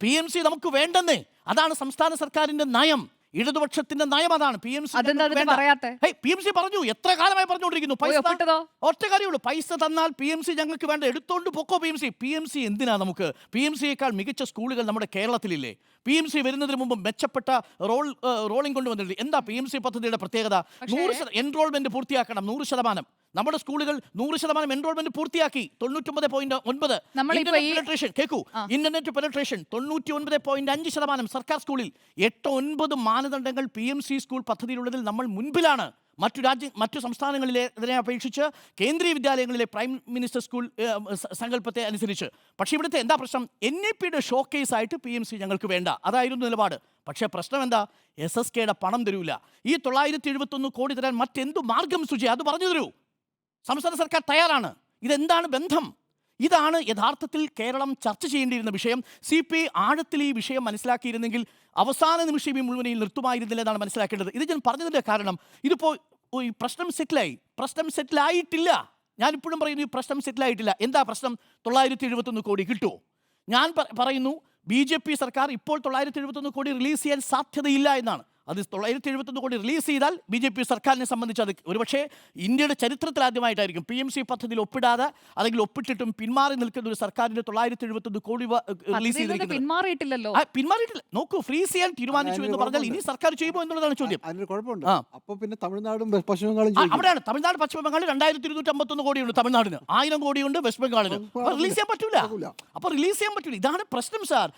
PMC നമുക്ക് വേണ്ടെന്നേ. അതാണ് സംസ്ഥാന സർക്കാരിന്റെ നയം, ഇടതുപക്ഷത്തിന്റെ നയം അതാണ്. PMC പറഞ്ഞു, എത്ര കാലമായി പറഞ്ഞുകൊണ്ടിരിക്കുന്നു. ഒറ്റ കാര്യമുള്ളൂ, പൈസ തന്നാൽ PMC ഞങ്ങൾക്ക് വേണ്ട, എടുത്തോണ്ട് പൊക്കോ. PMC എന്തിനാ നമുക്ക്? PMCയേക്കാൾ മികച്ച സ്കൂളുകൾ നമ്മുടെ കേരളത്തിലില്ലേ? PMC വരുന്നതിന് മുമ്പ് മെച്ചപ്പെട്ട റോളിംഗ് കൊണ്ടുവന്നിട്ടുണ്ട്. എന്താ PMC പദ്ധതിയുടെ പ്രത്യേകത? 100% എൻറോൾമെന്റ് പൂർത്തിയാക്കണം. 100%. നമ്മുടെ സ്കൂളുകൾ 100% എൻറോൾമെന്റ് പൂർത്തിയാക്കി. 99.9 കേൾക്കൂ, ഇന്റർനെറ്റ് പെനട്രേഷൻ 99.5% സർക്കാർ സ്കൂളിൽ. 8-9 മാനദണ്ഡങ്ങൾ PMC സ്കൂൾ പദ്ധതിയിലുള്ളതിൽ നമ്മൾ മുൻപിലാണ്. മറ്റു സംസ്ഥാനങ്ങളിലെ ഇതിനെ അപേക്ഷിച്ച് കേന്ദ്രീയ വിദ്യാലയങ്ങളിലെ പ്രൈം മിനിസ്റ്റർ സ്കൂൾ സങ്കല്പത്തെ അനുസരിച്ച്. പക്ഷേ ഇവിടുത്തെ എന്താ പ്രശ്നം? NEPയുടെ ഷോക്കേസ് ആയിട്ട് PMC ഞങ്ങൾക്ക് വേണ്ട, അതായിരുന്നു നിലപാട്. പക്ഷേ പ്രശ്നം എന്താ? SSKയുടെ പണം തരൂല. ഈ 971 കോടി തരാൻ മറ്റെന്തു മാർഗം സുജി? അത് പറഞ്ഞു തരൂ. സംസ്ഥാന സർക്കാർ തയ്യാറാണ്. ഇതെന്താണ് ബന്ധം? ഇതാണ് യഥാർത്ഥത്തിൽ കേരളം ചർച്ച ചെയ്യേണ്ടിയിരുന്ന വിഷയം. CPI ആഴത്തിൽ ഈ വിഷയം മനസ്സിലാക്കിയിരുന്നെങ്കിൽ അവസാന നിമിഷം ഈ മുഴുവനെയും നിർത്തുമായിരുന്നില്ല എന്നാണ് മനസ്സിലാക്കേണ്ടത്. ഇത് ഞാൻ പറഞ്ഞതിൻ്റെ കാരണം, ഇതിപ്പോൾ ഈ പ്രശ്നം സെറ്റിലായിട്ടില്ല. ഞാനിപ്പോഴും പറയുന്നു, ഈ പ്രശ്നം സെറ്റിലായിട്ടില്ല. എന്താ പ്രശ്നം? 971 കോടി കിട്ടുമോ? ഞാൻ പറയുന്നു, BJP സർക്കാർ ഇപ്പോൾ 971 കോടി റിലീസ് ചെയ്യാൻ സാധ്യതയില്ല എന്നാണ്. അത് 971 കോടി റിലീസ് ചെയ്താൽ BJP സർക്കാരിനെ സംബന്ധിച്ച് അത് ഒരുപക്ഷേ ഇന്ത്യയുടെ ചരിത്രത്തിൽ ആദ്യമായിട്ടായിരിക്കും PMC പദ്ധതിയിൽ ഒപ്പിടാതെ അല്ലെങ്കിൽ ഒപ്പിട്ടിട്ടും പിന്മാറി നിൽക്കുന്ന ഒരു സർക്കാരിന്റെ 971 കോടി റിലീസ് ചെയ്തിരിക്കുന്നത്. പിന്മാറിയിട്ടില്ല. നോക്കൂ, ഫ്രീസ് ചെയ്യാൻ തീരുമാനിച്ചു എന്ന് പറഞ്ഞാൽ ഇനി സർക്കാർ ചെയ്യുമോ എന്നുള്ളതാണ് ചോദ്യം. അപ്പോൾ പിന്നെ തമിഴ്നാടും പശ്ചിമ ബംഗാളും അവിടെയാണ്. തമിഴ്നാട് പശ്ചിമ ബംഗാൾ 2251 കോടിയുണ്ട് തമിഴ്നാടിന്, 1000 കോടിയുണ്ട് വെസ്റ്റ് ബംഗാളിന്. റിലീസ് ചെയ്യാൻ പറ്റൂല. അപ്പോൾ റിലീസ് ചെയ്യാൻ പറ്റൂല. ഇതാണ് പ്രശ്നം സാർ.